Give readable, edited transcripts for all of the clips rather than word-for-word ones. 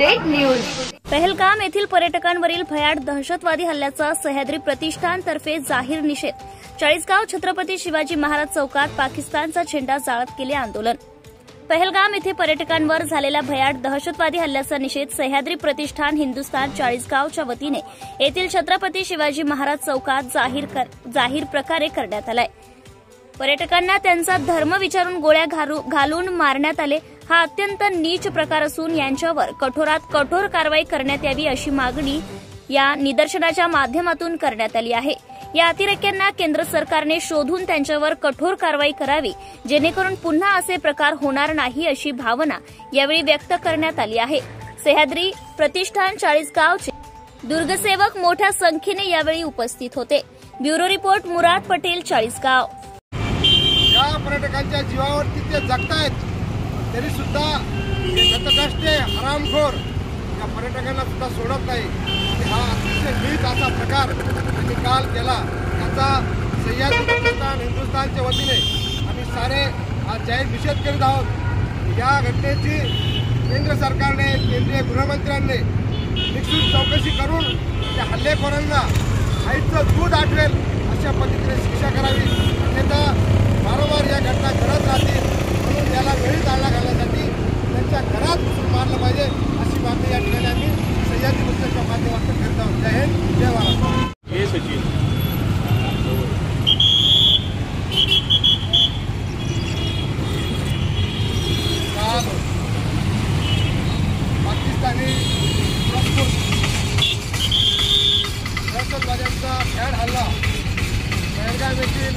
Update news. Pahalgam येथील पर्यटकांवरील भयाड दहशतवादी हल्ल्याचा सह्याद्री प्रतिष्ठानतर्फे जाहीर निषेध। चाळीसगाव छत्रपती शिवाजी महाराज चौकात पाकिस्तानचा झेंडा जाळत केले आंदोलन। पहलगाम येथे पर्यटकांवर झालेल्या भयाड दहशतवादी हल्ल्याचा निषेध सह्याद्री प्रतिष्ठान हिंदुस्थान चाळीसगावच्या वतीने येथील छत्रपती शिवाजी महाराज चौकात जाहीर प्रकारे करण्यात आलाय। पर्यटकांना त्यांचा धर्म विचारून गोळ्या घालून मारण्यात आले। हा अत्यंत नीच प्रकार असून यांच्यावर कठोरात कठोर कारवाई करण्यात यावी अशी मागणी या निदर्शनाच्या माध्यमातून करण्यात आली आहे। या अतिरेक्यांना केंद्र सरकारने शोधून त्यांच्यावर कठोर कारवाई करावी, जेणेकरून पुन्हा असे प्रकार होणार नाही अशी भावना यावेळी व्यक्त करण्यात आली आहे। सह्याद्री प्रतिष्ठान चाळीसगावचे दुर्गसेवक मोठ्या संख्येने यावेळी उपस्थित होते। ब्युरो रिपोर्ट मुराद पटेल, चाळीसगाव। या पर्यटकांच्या जीवावरती ते जगतायत तरी सुद्धा गतकष्टे हरामखोर या पर्यटकांना सुद्धा सोडत नाही। हा अतिशय नीच असा प्रकार त्यांनी काल केला। याचा सह्याद्री प्रतिष्ठान हिंदुस्थानच्या वतीने आम्ही सारे आज जाहीर निषेध करीत आहोत। या घटनेची केंद्र सरकारने, केंद्रीय गृहमंत्र्यांनी निश्चित चौकशी करून त्या हल्लेखोरांना आईचं दूध आठवेल अशा पद्धतीने शिक्षा करावी, अन्यथा वारंवार या घटना घडत राहतील। म्हणून याला वेळीच आळा घालण्यासाठी त्यांच्या घरात घुसून मारलं पाहिजे अशी मागणी या ठिकाणी आम्ही सह्याद्री प्रतिष्ठानच्या माध्यमातून करत आहोत। जय हिंद, जय महाराष्ट्र। हे सचिन काल पाकिस्तानी दहशतवाद्यांचा भ्याड हल्ला पहलगाम येथील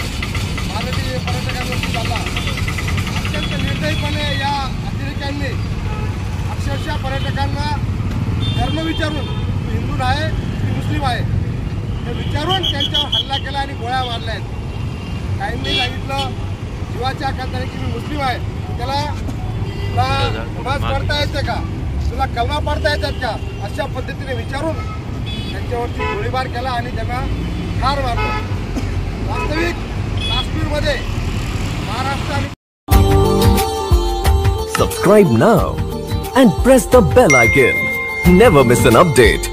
भारतीय पर्यटकांवरती झाला। अत्यंत निर्दयीपणे या अतिरेक्यांनी अक्षरशः पर्यटकांना धर्म विचारून हिंदू आहे की मुस्लिम आहे हे विचारून त्यांच्यावर हल्ला केला आणि गोळ्या मारल्या आहेत। काहींनी सांगितलं जीवाच्या आकांताने की मी मुस्लिम आहे, त्याला नमाज पढता येते का, तुला कलमा पढता येतात का, अशा पद्धतीने विचारून त्यांच्यावरती गोळीबार केला आणि त्यांना ठार मारलं। वास्तविक काश्मीरमध्ये Maharashtra Subscribe now and press the bell icon. Never miss an update.